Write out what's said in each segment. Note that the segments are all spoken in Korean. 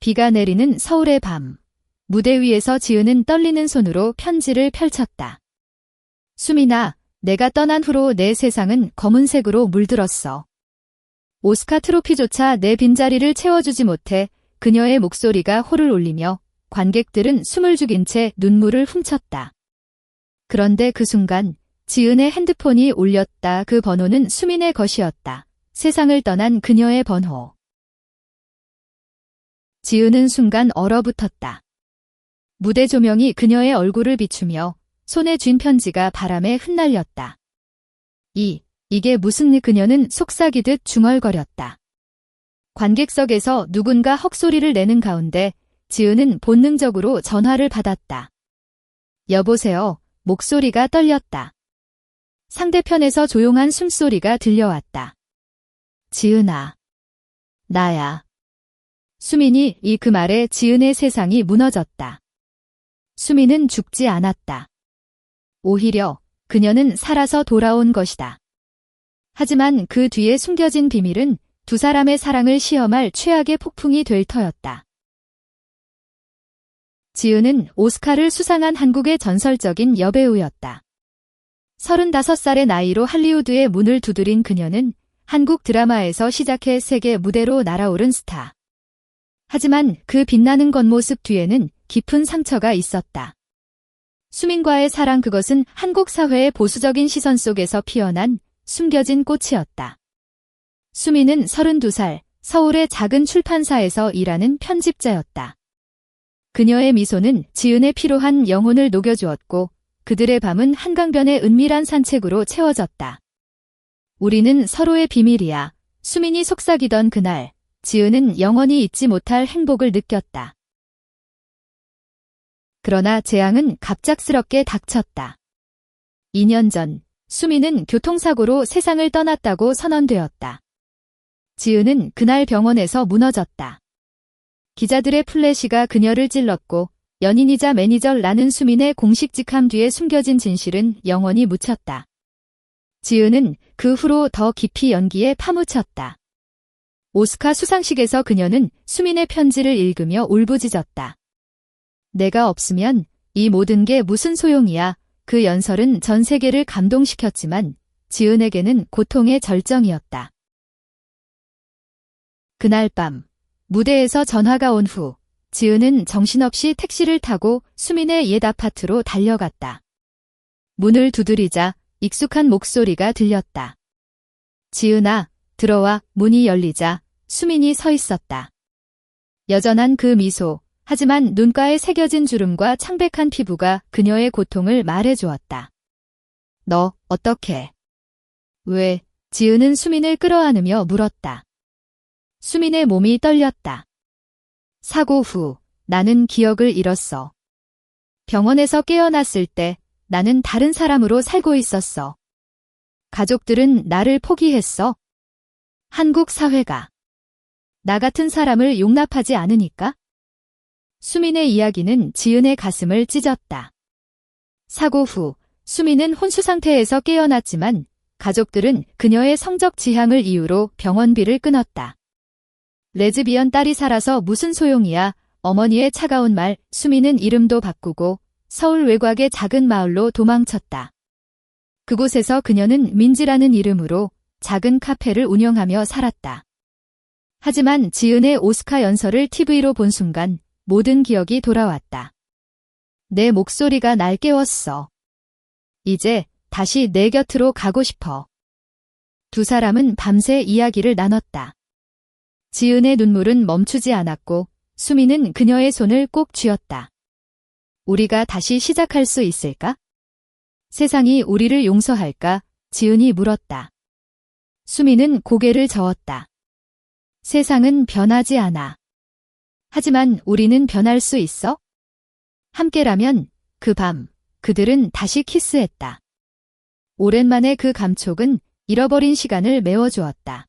비가 내리는 서울의 밤. 무대 위에서 지은은 떨리는 손으로 편지를 펼쳤다. 수민아, 내가 떠난 후로 내 세상은 검은색으로 물들었어. 오스카 트로피조차 내 빈자리를 채워주지 못해 그녀의 목소리가 호를 울리며 관객들은 숨을 죽인 채 눈물을 훔쳤다. 그런데 그 순간 지은의 핸드폰이 울렸다. 그 번호는 수민의 것이었다. 세상을 떠난 그녀의 번호. 지은은 순간 얼어붙었다. 무대 조명이 그녀의 얼굴을 비추며 손에 쥔 편지가 바람에 흩날렸다. 이게 무슨 일? 그녀는 속삭이듯 중얼거렸다. 관객석에서 누군가 헉소리를 내는 가운데 지은은 본능적으로 전화를 받았다. 여보세요. 목소리가 떨렸다. 상대편에서 조용한 숨소리가 들려왔다. 지은아. 나야. 수민이 그 말에 지은의 세상이 무너졌다. 수민은 죽지 않았다. 오히려 그녀는 살아서 돌아온 것이다. 하지만 그 뒤에 숨겨진 비밀은 두 사람의 사랑을 시험할 최악의 폭풍이 될 터였다. 지은은 오스카를 수상한 한국의 전설적인 여배우였다. 35살의 나이로 할리우드의 문을 두드린 그녀는 한국 드라마에서 시작해 세계 무대로 날아오른 스타. 하지만 그 빛나는 겉모습 뒤에는 깊은 상처가 있었다. 수민과의 사랑, 그것은 한국 사회의 보수적인 시선 속에서 피어난 숨겨진 꽃이었다. 수민은 32살, 서울의 작은 출판사에서 일하는 편집자였다. 그녀의 미소는 지은의 피로한 영혼을 녹여주었고 그들의 밤은 한강변의 은밀한 산책으로 채워졌다. 우리는 서로의 비밀이야. 수민이 속삭이던 그날, 지은은 영원히 잊지 못할 행복을 느꼈다. 그러나 재앙은 갑작스럽게 닥쳤다. 2년 전, 수민은 교통사고로 세상을 떠났다고 선언되었다. 지은은 그날 병원에서 무너졌다. 기자들의 플래시가 그녀를 찔렀고 연인이자 매니저라는 수민의 공식 직함 뒤에 숨겨진 진실은 영원히 묻혔다. 지은은 그 후로 더 깊이 연기에 파묻혔다. 오스카 수상식에서 그녀는 수민의 편지를 읽으며 울부짖었다. 내가 없으면 이 모든 게 무슨 소용이야. 그 연설은 전 세계를 감동시켰지만 지은에게는 고통의 절정이었다. 그날 밤, 무대에서 전화가 온 후 지은은 정신없이 택시를 타고 수민의 옛 아파트로 달려갔다. 문을 두드리자 익숙한 목소리가 들렸다. 지은아, 들어와. 문이 열리자 수민이 서 있었다. 여전한 그 미소, 하지만 눈가에 새겨진 주름과 창백한 피부가 그녀의 고통을 말해주었다. 너, 어떡해? 왜? 지은은 수민을 끌어안으며 물었다. 수민의 몸이 떨렸다. 사고 후 나는 기억을 잃었어. 병원에서 깨어났을 때 나는 다른 사람으로 살고 있었어. 가족들은 나를 포기했어. 한국 사회가 나 같은 사람을 용납하지 않으니까? 수민의 이야기는 지은의 가슴을 찢었다. 사고 후 수민은 혼수 상태에서 깨어났지만 가족들은 그녀의 성적 지향을 이유로 병원비를 끊었다. 레즈비언 딸이 살아서 무슨 소용이야. 어머니의 차가운 말. 수민은 이름도 바꾸고 서울 외곽의 작은 마을로 도망쳤다. 그곳에서 그녀는 민지라는 이름으로 작은 카페를 운영하며 살았다. 하지만 지은의 오스카 연설을 TV로 본 순간 모든 기억이 돌아왔다. 내 목소리가 날 깨웠어. 이제 다시 내 곁으로 가고 싶어. 두 사람은 밤새 이야기를 나눴다. 지은의 눈물은 멈추지 않았고 수민은 그녀의 손을 꼭 쥐었다. 우리가 다시 시작할 수 있을까? 세상이 우리를 용서할까? 지은이 물었다. 수민은 고개를 저었다. 세상은 변하지 않아. 하지만 우리는 변할 수 있어? 함께라면. 그 밤, 그들은 다시 키스했다. 오랜만에 그 감촉은 잃어버린 시간을 메워주었다.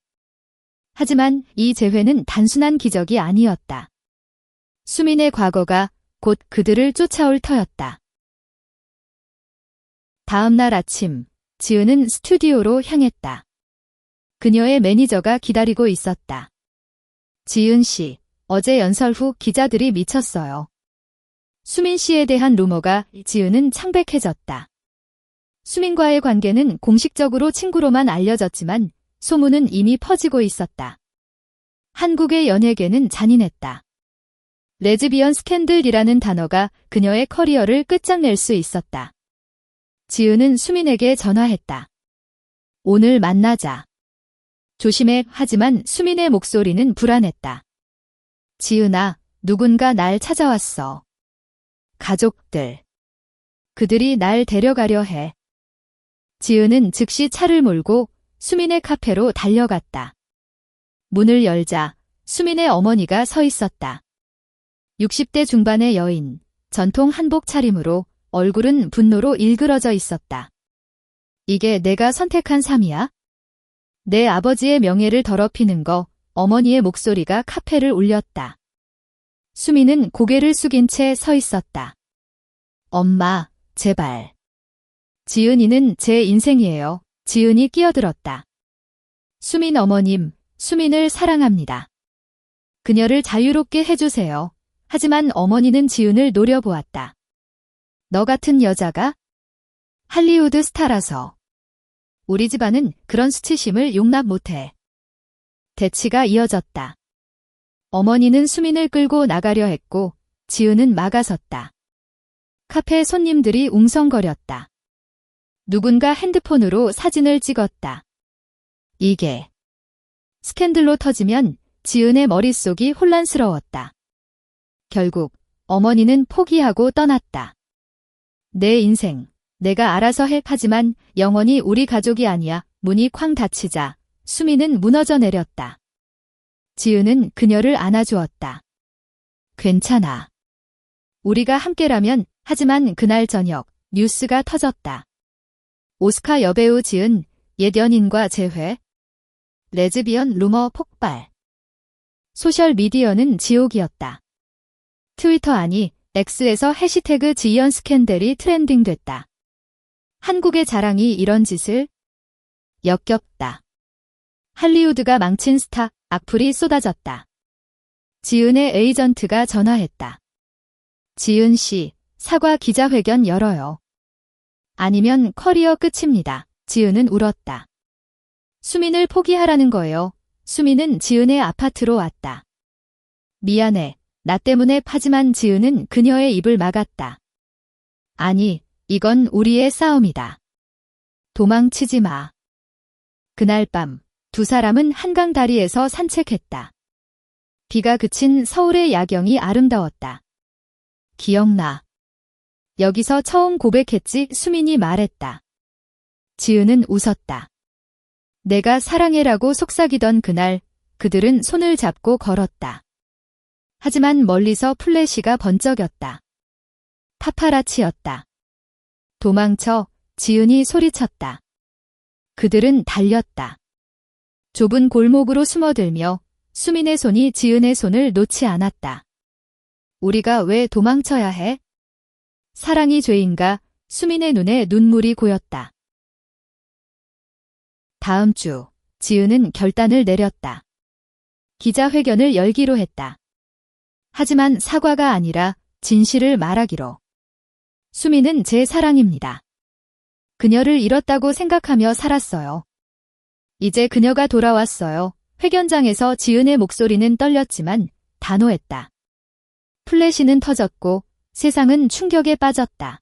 하지만 이 재회는 단순한 기적이 아니었다. 수민의 과거가 곧 그들을 쫓아올 터였다. 다음 날 아침, 지은은 스튜디오로 향했다. 그녀의 매니저가 기다리고 있었다. 지은 씨, 어제 연설 후 기자들이 미쳤어요. 수민 씨에 대한 루머가 지은은 창백해졌다. 수민과의 관계는 공식적으로 친구로만 알려졌지만 소문은 이미 퍼지고 있었다. 한국의 연예계는 잔인했다. 레즈비언 스캔들이라는 단어가 그녀의 커리어를 끝장낼 수 있었다. 지은은 수민에게 전화했다. 오늘 만나자. 조심해. 하지만 수민의 목소리는 불안했다. 지은아, 누군가 날 찾아왔어. 가족들. 그들이 날 데려가려 해. 지은은 즉시 차를 몰고 수민의 카페로 달려갔다. 문을 열자 수민의 어머니가 서 있었다. 60대 중반의 여인, 전통 한복 차림으로 얼굴은 분노로 일그러져 있었다. 이게 내가 선택한 삶이야? 내 아버지의 명예를 더럽히는 거. 어머니의 목소리가 카페를 울렸다. 수민은 고개를 숙인 채 서 있었다. 엄마, 제발. 지은이는 제 인생이에요. 지은이 끼어들었다. 수민 어머님, 수민을 사랑합니다. 그녀를 자유롭게 해주세요. 하지만 어머니는 지은을 노려보았다. 너 같은 여자가? 할리우드 스타라서. 우리 집안은 그런 수치심을 용납 못해. 대치가 이어졌다. 어머니는 수민을 끌고 나가려 했고 지은은 막아섰다. 카페 손님들이 웅성거렸다. 누군가 핸드폰으로 사진을 찍었다. 이게 스캔들로 터지면 지은의 머릿속이 혼란스러웠다. 결국 어머니는 포기하고 떠났다. 내 인생, 내가 알아서 해. 하지만 영원히 우리 가족이 아니야. 문이 쾅 닫히자 수민은 무너져 내렸다. 지은은 그녀를 안아주었다. 괜찮아. 우리가 함께라면. 하지만 그날 저녁 뉴스가 터졌다. 오스카 여배우 지은, 옛 연인과 재회. 레즈비언 루머 폭발. 소셜미디어는 지옥이었다. 트위터 아니 X에서 해시태그 지연 스캔들이 트렌딩됐다. 한국의 자랑이 이런 짓을? 역겹다. 할리우드가 망친 스타, 악플이 쏟아졌다. 지은의 에이전트가 전화했다. 지은 씨, 사과 기자회견 열어요. 아니면 커리어 끝입니다. 지은은 울었다. 수민을 포기하라는 거예요. 수민은 지은의 아파트로 왔다. 미안해. 나 때문에. 하지만 지은은 그녀의 입을 막았다. 아니, 이건 우리의 싸움이다. 도망치지 마. 그날 밤 두 사람은 한강 다리에서 산책했다. 비가 그친 서울의 야경이 아름다웠다. 기억나. 여기서 처음 고백했지. 수민이 말했다. 지은은 웃었다. 내가 사랑해라고 속삭이던 그날 그들은 손을 잡고 걸었다. 하지만 멀리서 플래시가 번쩍였다. 파파라치였다. 도망쳐. 지은이 소리쳤다. 그들은 달렸다. 좁은 골목으로 숨어들며 수민의 손이 지은의 손을 놓지 않았다. 우리가 왜 도망쳐야 해? 사랑이 죄인가? 수민의 눈에 눈물이 고였다. 다음 주 지은은 결단을 내렸다. 기자회견을 열기로 했다. 하지만 사과가 아니라 진실을 말하기로. 수민은 제 사랑입니다. 그녀를 잃었다고 생각하며 살았어요. 이제 그녀가 돌아왔어요. 회견장에서 지은의 목소리는 떨렸지만 단호했다. 플래시는 터졌고 세상은 충격에 빠졌다.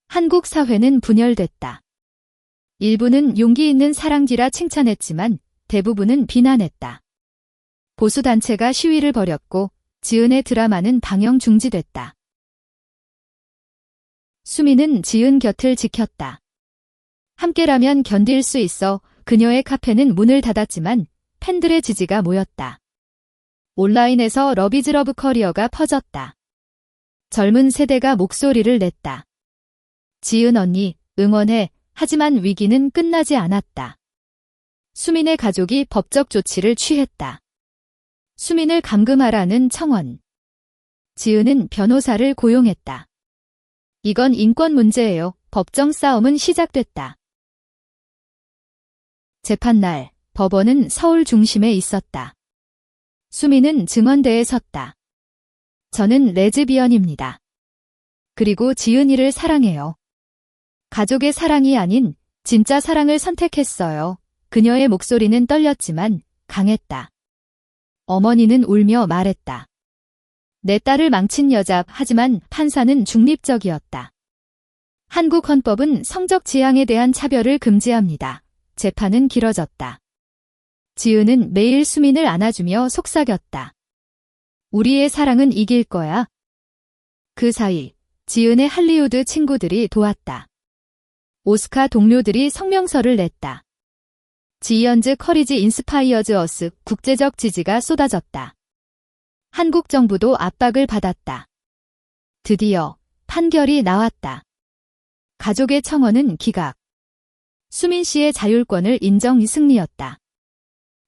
한국 사회는 분열됐다. 일부는 용기 있는 사랑지라 칭찬했지만 대부분은 비난했다. 보수단체가 시위를 벌였고 지은의 드라마는 방영 중지됐다. 수민은 지은 곁을 지켰다. 함께라면 견딜 수 있어. 그녀의 카페는 문을 닫았지만 팬들의 지지가 모였다. 온라인에서 러비즈 러브 커리어가 퍼졌다. 젊은 세대가 목소리를 냈다. 지은 언니, 응원해. 하지만 위기는 끝나지 않았다. 수민의 가족이 법적 조치를 취했다. 수민을 감금하라는 청원. 지은은 변호사를 고용했다. 이건 인권 문제예요. 법정 싸움은 시작됐다. 재판날, 법원은 서울 중심에 있었다. 수민은 증언대에 섰다. 저는 레즈비언입니다. 그리고 지은이를 사랑해요. 가족의 사랑이 아닌 진짜 사랑을 선택했어요. 그녀의 목소리는 떨렸지만 강했다. 어머니는 울며 말했다. 내 딸을 망친 여자, 하지만 판사는 중립적이었다. 한국 헌법은 성적 지향에 대한 차별을 금지합니다. 재판은 길어졌다. 지은은 매일 수민을 안아주며 속삭였다. 우리의 사랑은 이길 거야. 그 사이 지은의 할리우드 친구들이 도왔다. 오스카 동료들이 성명서를 냈다. 지연즈 커리지 인스파이어즈 어스 국제적 지지가 쏟아졌다. 한국 정부도 압박을 받았다. 드디어 판결이 나왔다. 가족의 청원은 기각. 수민 씨의 자율권을 인정 승리였다.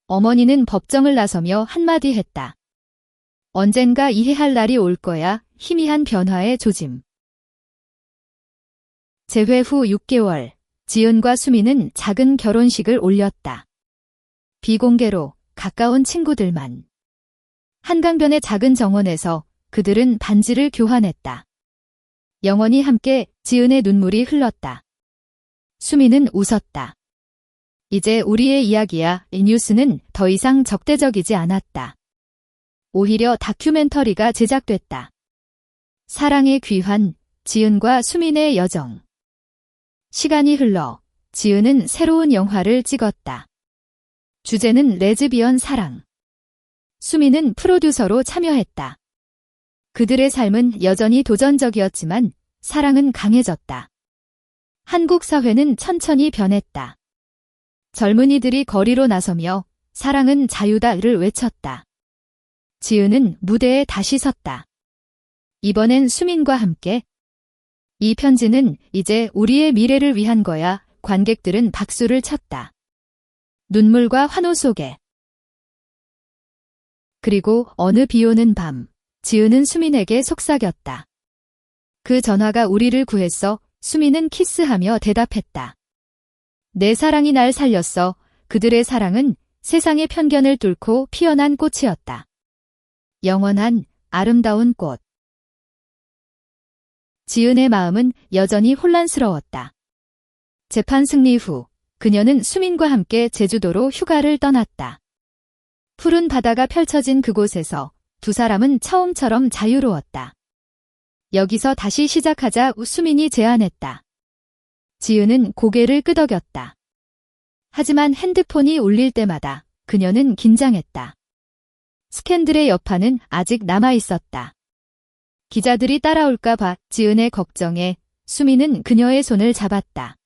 어머니는 법정을 나서며 한마디 했다. 언젠가 이해할 날이 올 거야. 희미한 변화의 조짐. 재회 후 6개월, 지은과 수민은 작은 결혼식을 올렸다. 비공개로 가까운 친구들만. 한강변의 작은 정원에서 그들은 반지를 교환했다. 영원히 함께 지은의 눈물이 흘렀다. 수민은 웃었다. 이제 우리의 이야기야. 이 뉴스는 더 이상 적대적이지 않았다. 오히려 다큐멘터리가 제작됐다. 사랑의 귀환, 지은과 수민의 여정. 시간이 흘러 지은은 새로운 영화를 찍었다. 주제는 레즈비언 사랑. 수민은 프로듀서로 참여했다. 그들의 삶은 여전히 도전적이었지만 사랑은 강해졌다. 한국 사회는 천천히 변했다. 젊은이들이 거리로 나서며 사랑은 자유다를 외쳤다. 지은은 무대에 다시 섰다. 이번엔 수민과 함께. 이 편지는 이제 우리의 미래를 위한 거야. 관객들은 박수를 쳤다. 눈물과 환호 속에. 그리고 어느 비오는 밤, 지은은 수민에게 속삭였다. 그 전화가 우리를 구했어. 수민은 키스하며 대답했다. 내 사랑이 날 살렸어. 그들의 사랑은 세상의 편견을 뚫고 피어난 꽃이었다. 영원한 아름다운 꽃. 지은의 마음은 여전히 혼란스러웠다. 재판 승리 후 그녀는 수민과 함께 제주도로 휴가를 떠났다. 푸른 바다가 펼쳐진 그곳에서 두 사람은 처음처럼 자유로웠다. 여기서 다시 시작하자. 수민이 제안했다. 지은은 고개를 끄덕였다. 하지만 핸드폰이 울릴 때마다 그녀는 긴장했다. 스캔들의 여파는 아직 남아있었다. 기자들이 따라올까 봐 지은의 걱정에 수민은 그녀의 손을 잡았다.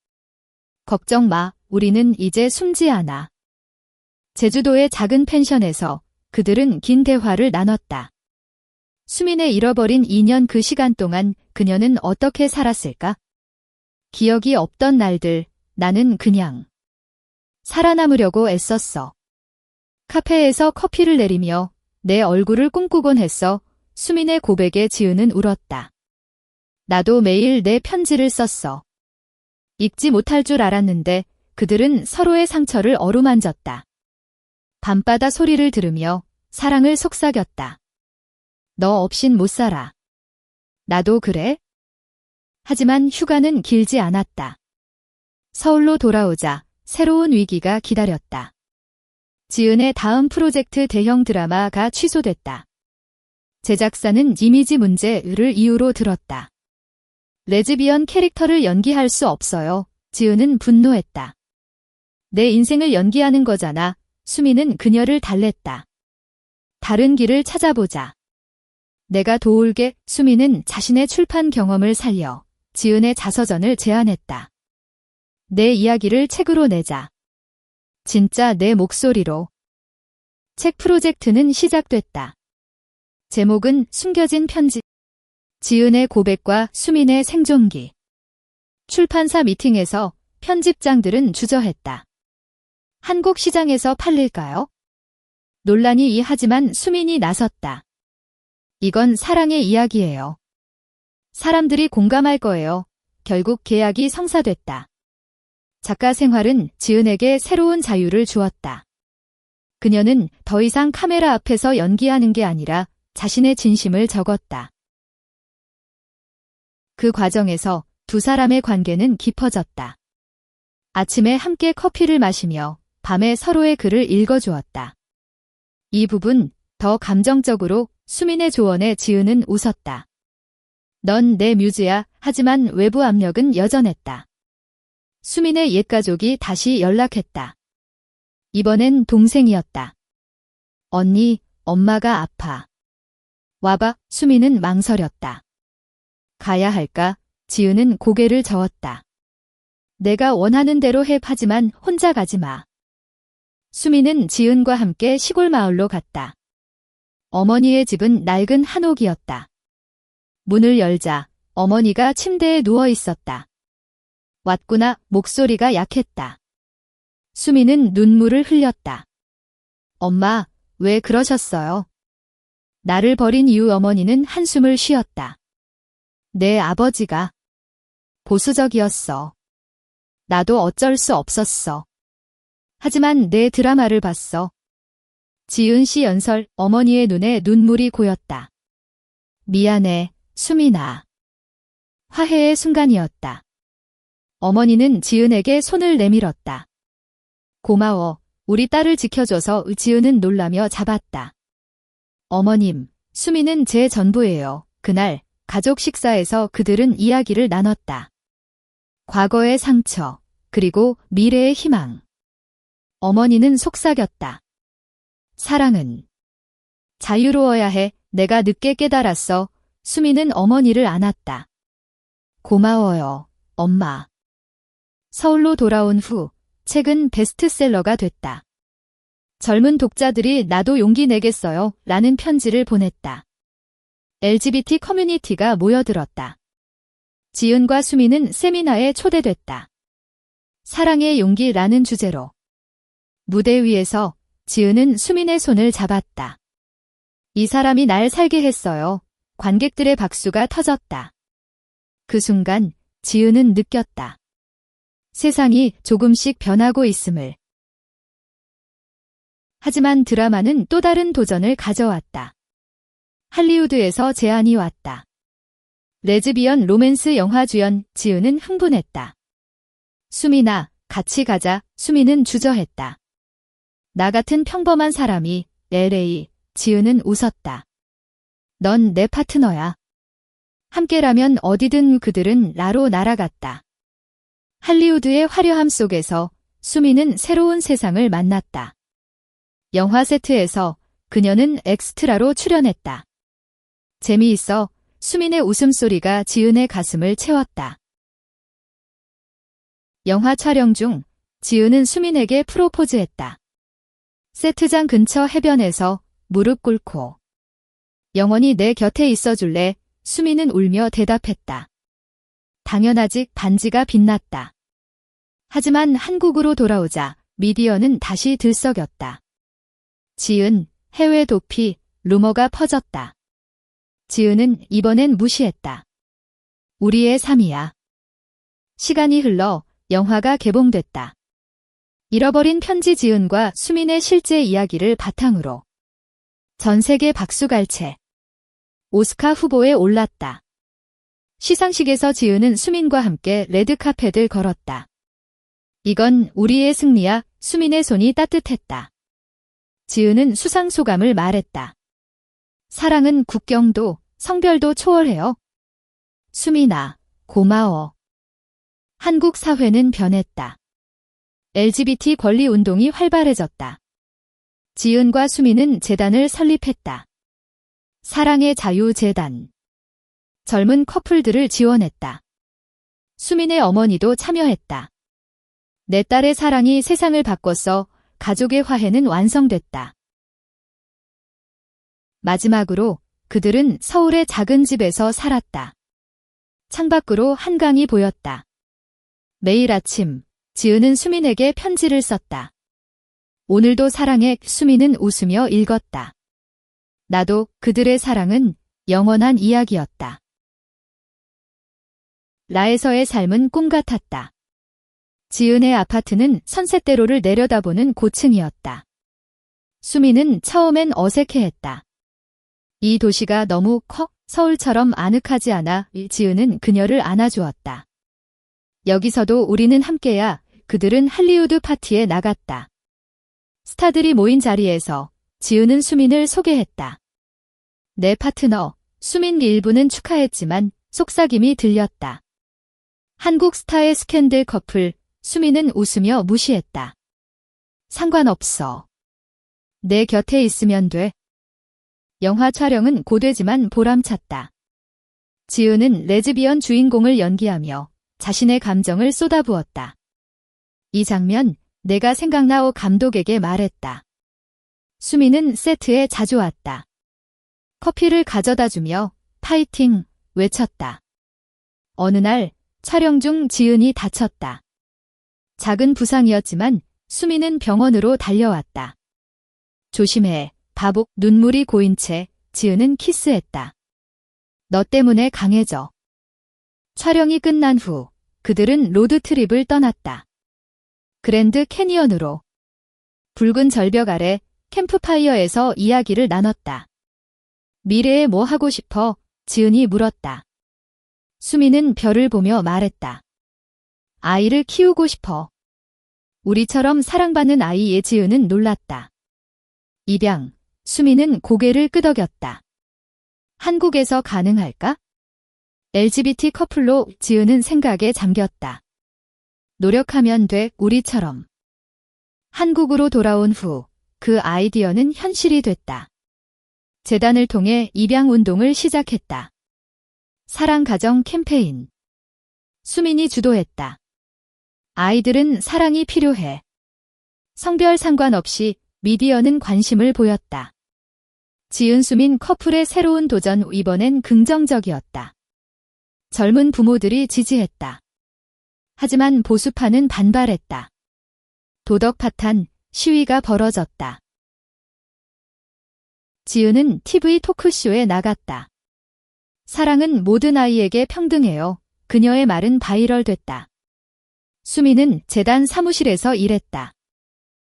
걱정 마, 우리는 이제 숨지 않아. 제주도의 작은 펜션에서 그들은 긴 대화를 나눴다. 수민의 잃어버린 2년 그 시간 동안 그녀는 어떻게 살았을까? 기억이 없던 날들, 나는 그냥 살아남으려고 애썼어. 카페에서 커피를 내리며 내 얼굴을 꿈꾸곤 했어. 수민의 고백에 지은은 울었다. 나도 매일 내 편지를 썼어. 읽지 못할 줄 알았는데 그들은 서로의 상처를 어루만졌다. 밤바다 소리를 들으며 사랑을 속삭였다. 너 없인 못 살아. 나도 그래? 하지만 휴가는 길지 않았다. 서울로 돌아오자 새로운 위기가 기다렸다. 지은의 다음 프로젝트 대형 드라마가 취소됐다. 제작사는 이미지 문제를 이유로 들었다. 레즈비언 캐릭터를 연기할 수 없어요. 지은은 분노했다. 내 인생을 연기하는 거잖아. 수민은 그녀를 달랬다. 다른 길을 찾아보자. 내가 도울게. 수민은 자신의 출판 경험을 살려 지은의 자서전을 제안했다. 내 이야기를 책으로 내자. 진짜 내 목소리로. 책 프로젝트는 시작됐다. 제목은 숨겨진 편지. 지은의 고백과 수민의 생존기. 출판사 미팅에서 편집장들은 주저했다. 한국 시장에서 팔릴까요? 논란이 하지만 수민이 나섰다. 이건 사랑의 이야기예요. 사람들이 공감할 거예요. 결국 계약이 성사됐다. 작가 생활은 지은에게 새로운 자유를 주었다. 그녀는 더 이상 카메라 앞에서 연기하는 게 아니라 자신의 진심을 적었다. 그 과정에서 두 사람의 관계는 깊어졌다. 아침에 함께 커피를 마시며 밤에 서로의 글을 읽어주었다. 이 부분 더 감정적으로 수민의 조언에 지은은 웃었다. 넌 내 뮤즈야. 하지만 외부 압력은 여전했다. 수민의 옛 가족이 다시 연락했다. 이번엔 동생이었다. 언니, 엄마가 아파. 와봐. 수민은 망설였다. 가야 할까? 지은은 고개를 저었다. 내가 원하는 대로 해. 하지만 혼자 가지 마. 수민은 지은과 함께 시골 마을로 갔다. 어머니의 집은 낡은 한옥이었다. 문을 열자 어머니가 침대에 누워 있었다. 왔구나. 목소리가 약했다. 수민은 눈물을 흘렸다. 엄마, 왜 그러셨어요? 나를 버린 이후 어머니는 한숨을 쉬었다. 내 아버지가 보수적이었어. 나도 어쩔 수 없었어. 하지만 내 드라마를 봤어. 지은 씨 연설. 어머니의 눈에 눈물이 고였다. 미안해, 수민아. 화해의 순간이었다. 어머니는 지은에게 손을 내밀었다. 고마워. 우리 딸을 지켜줘서. 지은은 놀라며 잡았다. 어머님, 수민은 제 전부예요. 그날 가족 식사에서 그들은 이야기를 나눴다. 과거의 상처, 그리고 미래의 희망. 어머니는 속삭였다. 사랑은 자유로워야 해. 내가 늦게 깨달았어. 수민은 어머니를 안았다. 고마워요, 엄마. 서울로 돌아온 후 책은 베스트셀러가 됐다. 젊은 독자들이 나도 용기 내겠어요 라는 편지를 보냈다. LGBT 커뮤니티가 모여들었다. 지은과 수민은 세미나에 초대됐다. 사랑의 용기라는 주제로. 무대 위에서 지은은 수민의 손을 잡았다. 이 사람이 날 살게 했어요. 관객들의 박수가 터졌다. 그 순간 지은은 느꼈다. 세상이 조금씩 변하고 있음을. 하지만 드라마는 또 다른 도전을 가져왔다. 할리우드에서 제안이 왔다. 레즈비언 로맨스 영화 주연. 지은은 흥분했다. 수민아, 같이 가자. 수민은 주저했다. 나 같은 평범한 사람이 LA. 지은은 웃었다. 넌 내 파트너야. 함께라면 어디든. 그들은 나로 날아갔다. 할리우드의 화려함 속에서 수민은 새로운 세상을 만났다. 영화 세트에서 그녀는 엑스트라로 출연했다. 재미있어. 수민의 웃음소리가 지은의 가슴을 채웠다. 영화 촬영 중 지은은 수민에게 프로포즈했다. 세트장 근처 해변에서 무릎 꿇고 영원히 내 곁에 있어줄래? 수민은 울며 대답했다. 당연하지. 반지가 빛났다. 하지만 한국으로 돌아오자 미디어는 다시 들썩였다. 지은, 해외 도피, 루머가 퍼졌다. 지은은 이번엔 무시했다. 우리의 삶이야. 시간이 흘러 영화가 개봉됐다. 잃어버린 편지. 지은과 수민의 실제 이야기를 바탕으로 전 세계 박수갈채. 오스카 후보에 올랐다. 시상식에서 지은은 수민과 함께 레드카펫을 걸었다. 이건 우리의 승리야. 수민의 손이 따뜻했다. 지은은 수상 소감을 말했다. 사랑은 국경도 성별도 초월해요. 수민아, 고마워. 한국 사회는 변했다. LGBT 권리 운동이 활발해졌다. 지은과 수민은 재단을 설립했다. 사랑의 자유재단. 젊은 커플들을 지원했다. 수민의 어머니도 참여했다. 내 딸의 사랑이 세상을 바꿨어. 가족의 화해는 완성됐다. 마지막으로 그들은 서울의 작은 집에서 살았다. 창밖으로 한강이 보였다. 매일 아침 지은은 수민에게 편지를 썼다. 오늘도 사랑해. 수민은 웃으며 읽었다. 나도. 그들의 사랑은 영원한 이야기였다. 라에서의 삶은 꿈 같았다. 지은의 아파트는 선셋대로를 내려다보는 고층이었다. 수미는 처음엔 어색해했다. 이 도시가 너무 커 서울처럼 아늑하지 않아. 지은은 그녀를 안아주었다. 여기서도 우리는 함께야. 그들은 할리우드 파티에 나갔다. 스타들이 모인 자리에서 지은은 수민을 소개했다. 내 파트너, 수민. 일부는 축하했지만 속삭임이 들렸다. 한국 스타의 스캔들 커플. 수민은 웃으며 무시했다. 상관없어. 내 곁에 있으면 돼. 영화 촬영은 고되지만 보람찼다. 지은은 레즈비언 주인공을 연기하며 자신의 감정을 쏟아부었다. 이 장면, 내가 생각나오 감독에게 말했다. 수미는 세트에 자주 왔다. 커피를 가져다주며 파이팅 외쳤다. 어느 날 촬영 중 지은이 다쳤다. 작은 부상이었지만 수미는 병원으로 달려왔다. 조심해, 바보. 눈물이 고인 채 지은은 키스했다. 너 때문에 강해져. 촬영이 끝난 후 그들은 로드트립을 떠났다. 그랜드 캐니언으로. 붉은 절벽 아래 캠프파이어에서 이야기를 나눴다. 미래에 뭐 하고 싶어? 지은이 물었다. 수미는 별을 보며 말했다. 아이를 키우고 싶어. 우리처럼 사랑받는 아이의. 지은은 놀랐다. 입양. 수미는 고개를 끄덕였다. 한국에서 가능할까? LGBT 커플로. 지은은 생각에 잠겼다. 노력하면 돼. 우리처럼. 한국으로 돌아온 후 그 아이디어는 현실이 됐다. 재단을 통해 입양 운동을 시작했다. 사랑 가정 캠페인. 수민이 주도했다. 아이들은 사랑이 필요해. 성별 상관없이 미디어는 관심을 보였다. 지은 수민 커플의 새로운 도전. 이번엔 긍정적이었다. 젊은 부모들이 지지했다. 하지만 보수파는 반발했다. 도덕 파탄 시위가 벌어졌다. 지은은 TV 토크쇼에 나갔다. 사랑은 모든 아이에게 평등해요. 그녀의 말은 바이럴됐다. 수미는 재단 사무실에서 일했다.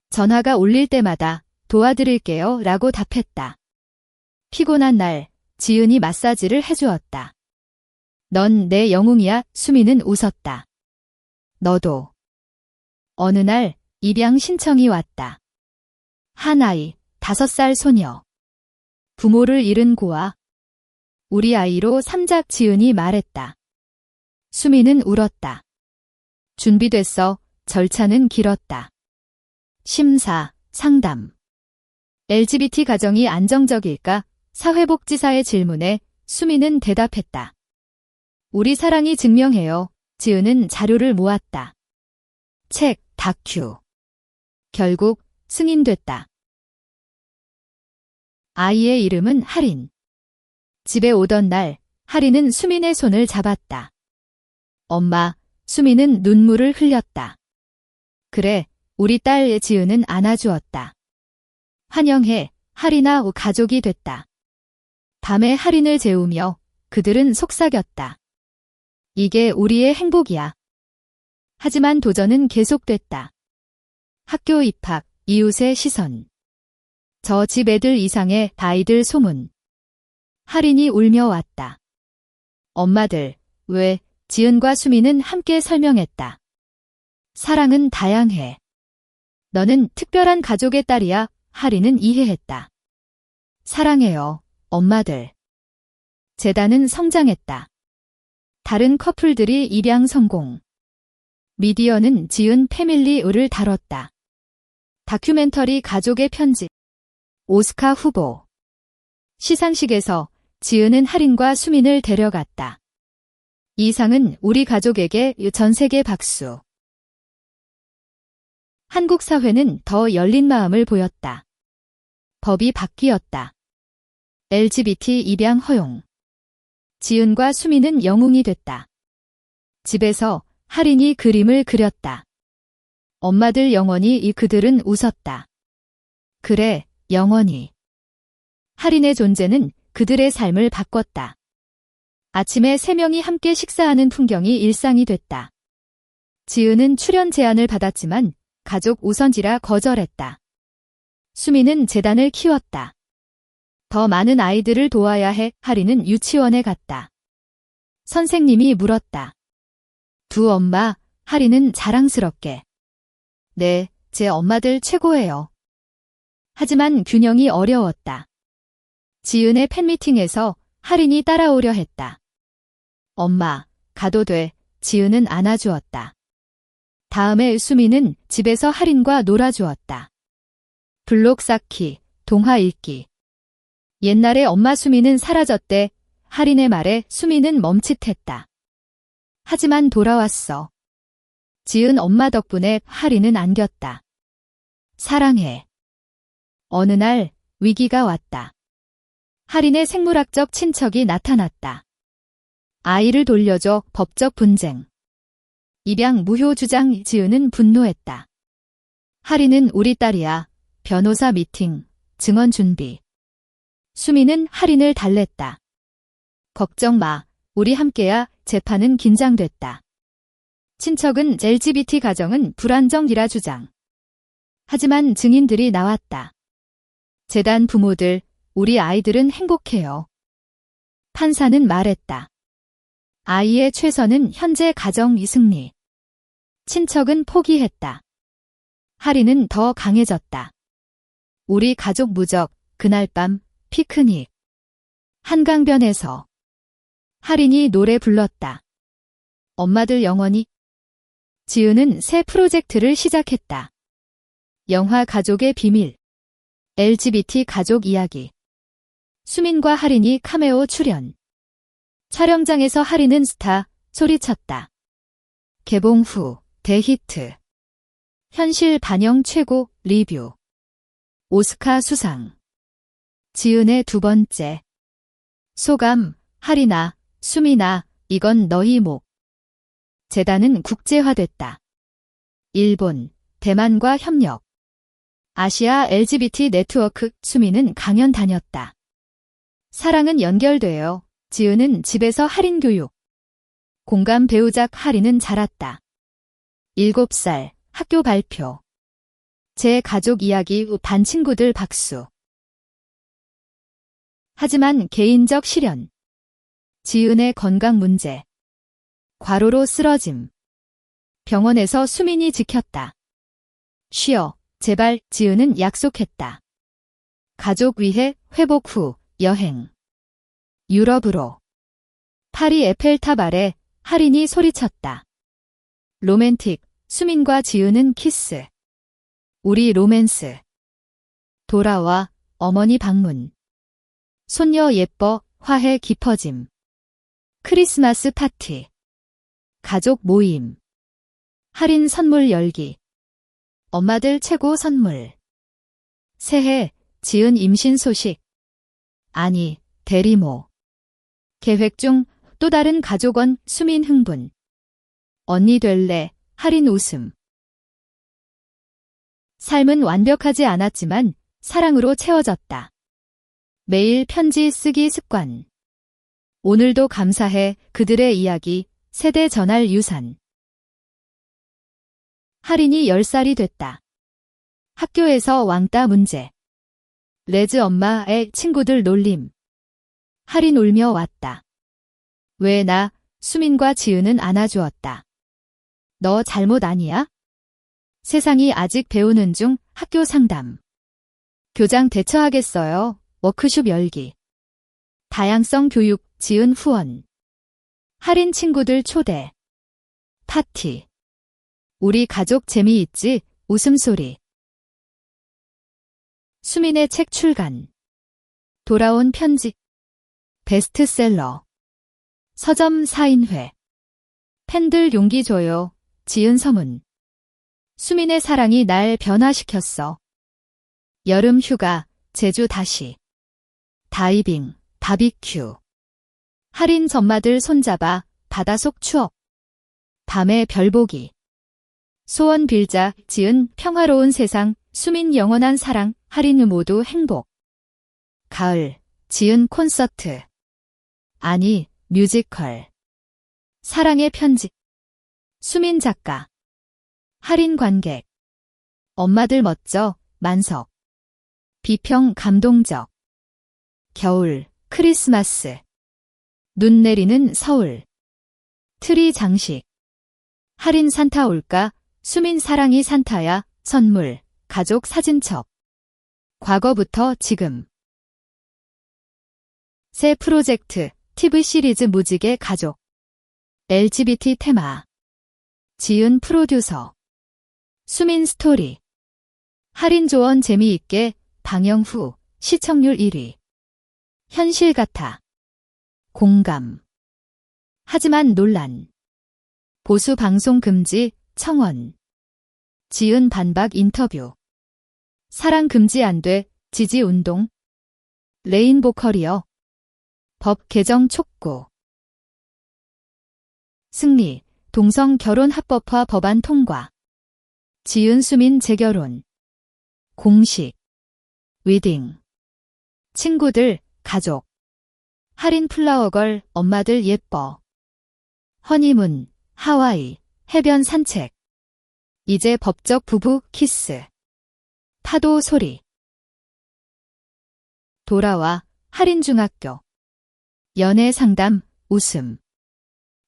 전화가 울릴 때마다 도와드릴게요 라고 답했다. 피곤한 날 지은이 마사지를 해주었다. 넌 내 영웅이야. 수미는 웃었다. 너도. 어느 날 입양 신청이 왔다. 한 아이, 5살 소녀. 부모를 잃은 고아. 우리 아이로 삼작. 지은이 말했다. 수미는 울었다. 준비됐어. 절차는 길었다. 심사, 상담. LGBT 가정이 안정적일까? 사회복지사의 질문에 수미는 대답했다. 우리 사랑이 증명해요. 지은은 자료를 모았다. 책, 다큐. 결국 승인됐다. 아이의 이름은 하린. 집에 오던 날 하린은 수민의 손을 잡았다. 엄마. 수민은 눈물을 흘렸다. 그래, 우리 딸. 지은은 안아주었다. 환영해. 하린아. 가족이 됐다. 밤에 하린을 재우며 그들은 속삭였다. 이게 우리의 행복이야. 하지만 도전은 계속됐다. 학교 입학, 이웃의 시선. 저 집 애들 이상의 아이들 소문. 하린이 울며 왔다. 엄마들, 왜? 지은과 수미는 함께 설명했다. 사랑은 다양해. 너는 특별한 가족의 딸이야. 하린은 이해했다. 사랑해요, 엄마들. 재단은 성장했다. 다른 커플들이 입양 성공. 미디어는 지은 패밀리를 다뤘다. 다큐멘터리 가족의 편지. 오스카 후보. 시상식에서 지은은 하린과 수민을 데려갔다. 이 상은 우리 가족에게. 전 세계 박수. 한국 사회는 더 열린 마음을 보였다. 법이 바뀌었다. LGBT 입양 허용. 지은과 수민은 영웅이 됐다. 집에서 하린이 그림을 그렸다. 엄마들 영원히. 그들은 웃었다. 그래, 영원히. 하린의 존재는 그들의 삶을 바꿨다. 아침에 3명이 함께 식사하는 풍경이 일상이 됐다. 지은은 출연 제안을 받았지만 가족 우선지라 거절했다. 수미는 재단을 키웠다. 더 많은 아이들을 도와야 해. 하리는 유치원에 갔다. 선생님이 물었다. 두 엄마, 하리는 자랑스럽게. 네, 제 엄마들 최고예요. 하지만 균형이 어려웠다. 지은의 팬미팅에서 하린이 따라오려 했다. 엄마, 가도 돼. 지은은 안아주었다. 다음에 수미는 집에서 하린과 놀아주었다. 블록 쌓기, 동화 읽기. 옛날에 엄마 수미는 사라졌대. 하린의 말에 수미는 멈칫했다. 하지만 돌아왔어. 지은 엄마 덕분에 하린은 안겼다. 사랑해. 어느 날 위기가 왔다. 하린의 생물학적 친척이 나타났다. 아이를 돌려줘. 법적 분쟁. 입양 무효 주장. 지은은 분노했다. 하린은 우리 딸이야. 변호사 미팅, 증언 준비. 수미는 하린을 달랬다. 걱정 마. 우리 함께야. 재판은 긴장됐다. 친척은 LGBT 가정은 불안정이라 주장. 하지만 증인들이 나왔다. 재단 부모들, 우리 아이들은 행복해요. 판사는 말했다. 아이의 최선은 현재 가정이 승리. 친척은 포기했다. 하린은 더 강해졌다. 우리 가족 무적, 그날 밤, 피크닉. 한강변에서 하린이 노래 불렀다. 엄마들 영원히. 지은은 새 프로젝트를 시작했다. 영화 가족의 비밀. LGBT 가족 이야기. 수민과 하린이 카메오 출연. 촬영장에서 하린은 스타, 소리쳤다. 개봉 후, 대히트. 현실 반영 최고, 리뷰. 오스카 수상. 지은의 두 번째. 소감, 하린아, 수민아, 이건 너희 목. 재단은 국제화됐다. 일본, 대만과 협력. 아시아 LGBT 네트워크. 수민은 강연 다녔다. 사랑은 연결돼요. 지은은 집에서 하린 교육. 공감 배우작. 하린은 자랐다. 7살, 학교 발표. 제 가족 이야기. 반 친구들 박수. 하지만 개인적 시련. 지은의 건강 문제. 과로로 쓰러짐. 병원에서 수민이 지켰다. 쉬어, 제발. 지은은 약속했다. 가족 위해 회복 후 여행. 유럽으로. 파리 에펠탑 아래 하린이 소리쳤다. 로맨틱. 수민과 지은은 키스. 우리 로맨스. 돌아와. 어머니 방문. 손녀 예뻐. 화해 깊어짐. 크리스마스 파티. 가족 모임. 할인 선물 열기. 엄마들 최고 선물. 새해, 지은 임신 소식. 아니, 대리모. 계획 중 또 다른 가족원. 수민 흥분. 언니 될래. 할인 웃음. 삶은 완벽하지 않았지만 사랑으로 채워졌다. 매일 편지 쓰기 습관. 오늘도 감사해. 그들의 이야기. 세대 전할 유산. 하린이 10살이 됐다. 학교에서 왕따 문제. 레즈 엄마의 친구들 놀림. 하린 울며 왔다. 왜 나? 수민과 지은은 안아주었다. 너 잘못 아니야? 세상이 아직 배우는 중. 학교 상담. 교장 대처하겠어요. 워크숍 열기. 다양성 교육. 지은 후원. 하린 친구들 초대. 파티. 우리 가족 재미있지? 웃음소리. 수민의 책 출간. 돌아온 편지. 베스트셀러. 서점 사인회. 팬들 용기 줘요. 지은 서문. 수민의 사랑이 날 변화시켰어. 여름 휴가. 제주 다시. 다이빙. 바비큐. 하린 전마들 손잡아. 바다속 추억. 밤의 별보기. 소원 빌자. 지은 평화로운 세상. 수민 영원한 사랑. 하린 모두 행복. 가을. 지은 콘서트. 아니, 뮤지컬. 사랑의 편지. 수민 작가. 하린 관객. 엄마들 멋져. 만석. 비평 감동적. 겨울, 크리스마스. 눈 내리는 서울. 트리 장식. 할인 산타 올까? 수민 사랑이 산타야. 선물, 가족 사진첩. 과거부터 지금. 새 프로젝트, TV 시리즈 무지개 가족. LGBT 테마. 지은 프로듀서. 수민 스토리. 할인 조언 재미있게, 방영 후, 시청률 1위. 현실 같아. 공감. 하지만 논란. 보수 방송 금지, 청원. 지은 반박 인터뷰. 사랑 금지 안 돼, 지지 운동. 레인보 커리어. 법 개정 촉구. 승리, 동성 결혼 합법화 법안 통과. 지은 수민 재결혼. 공식. 웨딩. 친구들, 가족. 할인 플라워걸, 엄마들 예뻐. 허니문, 하와이, 해변 산책. 이제 법적 부부 키스. 파도 소리. 돌아와, 할인 중학교. 연애 상담, 웃음.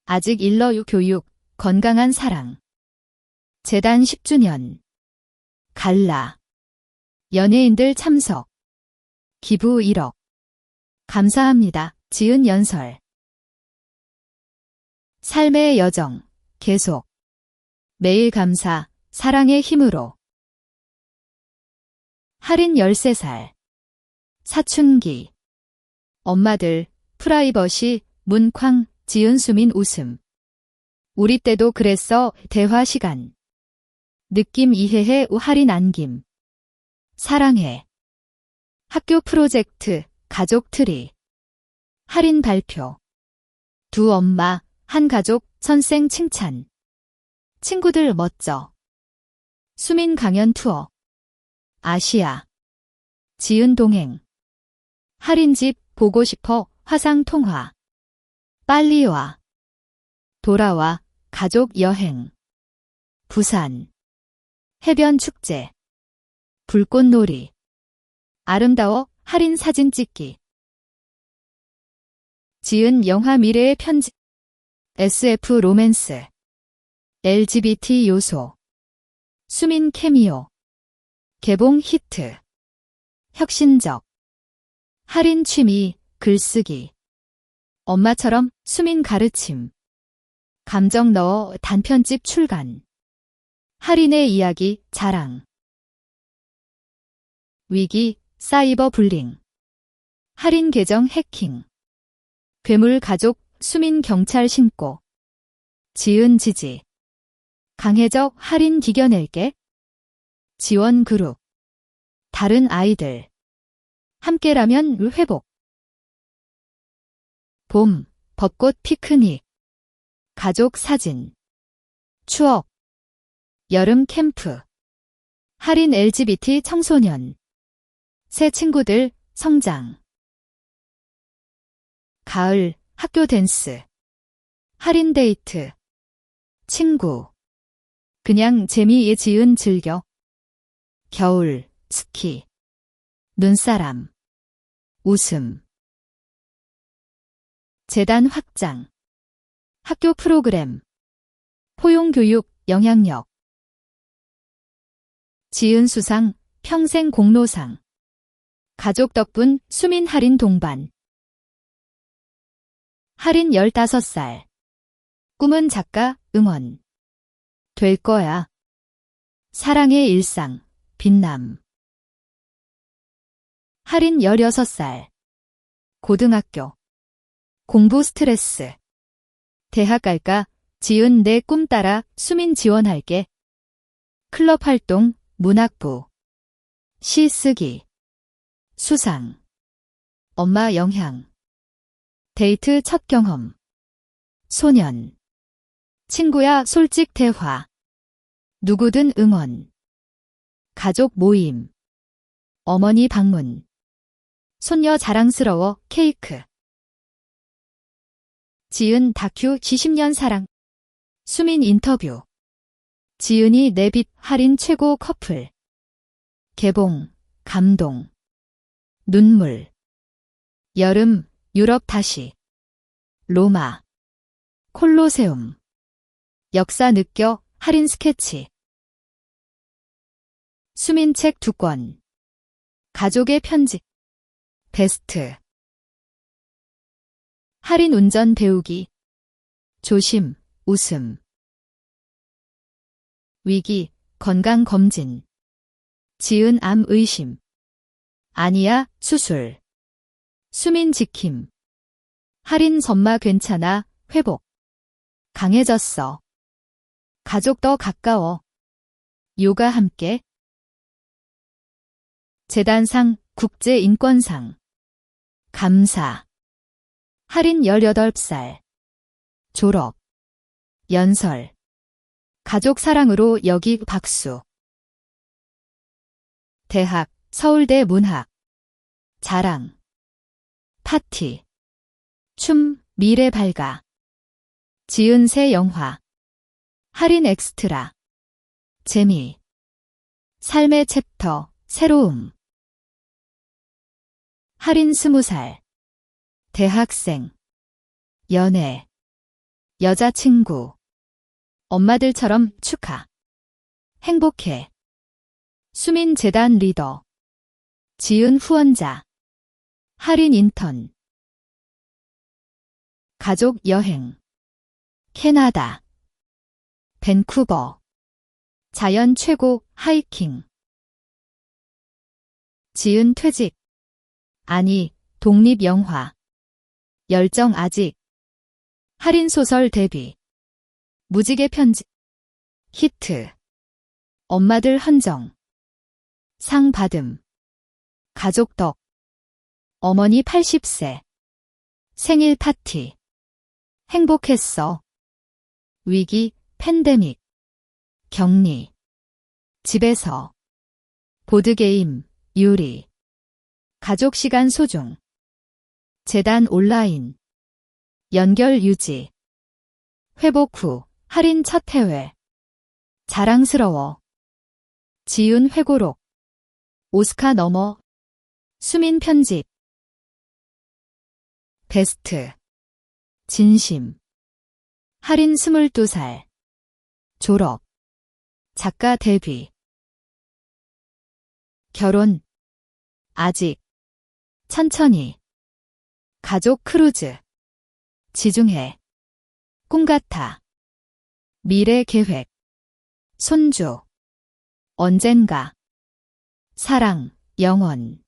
아직 일러유 교육, 건강한 사랑. 재단 10주년. 갈라. 연예인들 참석. 기부 1억. 감사합니다. 지은 연설. 삶의 여정, 계속. 매일 감사, 사랑의 힘으로. 할인 13살. 사춘기. 엄마들, 프라이버시, 문쾅, 지은 수민 웃음. 우리 때도 그랬어, 대화 시간. 느낌 이해해, 할인 안김. 사랑해. 학교 프로젝트, 가족 트리. 할인 발표. 두 엄마, 한 가족, 선생 칭찬. 친구들 멋져. 수민 강연 투어. 아시아. 지은 동행. 할인집 보고 싶어, 화상 통화. 빨리 와. 돌아와, 가족 여행. 부산. 해변 축제. 불꽃놀이. 아름다워, 할인 사진 찍기. 지은 영화 미래의 편지. SF 로맨스. LGBT 요소. 수민 케미오. 개봉 히트. 혁신적. 할인 취미, 글쓰기. 엄마처럼 수민 가르침. 감정 넣어 단편집 출간. 할인의 이야기, 자랑. 위기, 사이버 불링. 할인 계정 해킹. 괴물 가족, 수민 경찰 신고. 지은 지지. 강혜적 할인 디겨낼게. 지원 그룹. 다른 아이들. 함께라면 회복. 봄, 벚꽃 피크닉. 가족 사진. 추억. 여름 캠프. 할인 LGBT 청소년. 새 친구들, 성장. 가을, 학교 댄스. 할인 데이트. 친구. 그냥 재미에 지은 즐겨. 겨울, 스키. 눈사람. 웃음. 재단 확장. 학교 프로그램. 포용교육, 영향력. 지은 수상, 평생 공로상. 가족 덕분 수민 할인 동반. 할인 15살. 꿈은 작가, 응원. 될 거야. 사랑의 일상, 빛남. 할인 16살. 고등학교. 공부 스트레스. 대학 갈까? 지은 내 꿈 따라 수민 지원할게. 클럽 활동, 문학부. 시 쓰기. 수상. 엄마 영향. 데이트 첫 경험. 소년. 친구야 솔직 대화. 누구든 응원. 가족 모임. 어머니 방문. 손녀 자랑스러워 케이크. 지은 다큐 20년 사랑. 수민 인터뷰. 지은이 내빚 할인 최고 커플. 개봉, 감동. 눈물. 여름, 유럽 다시. 로마. 콜로세움. 역사 느껴, 할인 스케치. 수민책 2권. 가족의 편지. 베스트. 할인 운전 배우기. 조심, 웃음. 위기, 건강검진. 지은 암 의심. 아니야, 수술. 수민 지킴. 할인 선마 괜찮아, 회복. 강해졌어. 가족 더 가까워. 요가 함께. 재단상, 국제인권상. 감사. 할인 18살. 졸업. 연설. 가족 사랑으로 여기 박수. 대학, 서울대 문학. 자랑. 파티. 춤, 미래 밝아. 지은 새 영화. 할인 엑스트라. 재미. 삶의 챕터, 새로움. 할인 20살. 대학생. 연애. 여자친구. 엄마들처럼 축하. 행복해. 수민재단 리더. 지은 후원자. 할인 인턴. 가족 여행. 캐나다. 밴쿠버. 자연 최고 하이킹. 지은 퇴직. 아니, 독립영화. 열정 아직. 할인 소설 데뷔. 무지개 편지. 히트. 엄마들 헌정. 상 받음. 가족 덕. 어머니 80세. 생일 파티. 행복했어. 위기, 팬데믹. 격리. 집에서. 보드게임, 요리. 가족 시간 소중. 재단 온라인. 연결 유지. 회복 후, 할인 첫 해외. 자랑스러워. 지은 회고록. 오스카 넘어. 수민 편집. 베스트. 진심. 할인 22살. 졸업. 작가 데뷔. 결혼. 아직. 천천히. 가족 크루즈. 지중해. 꿈같아. 미래 계획. 손주. 언젠가. 사랑, 영원.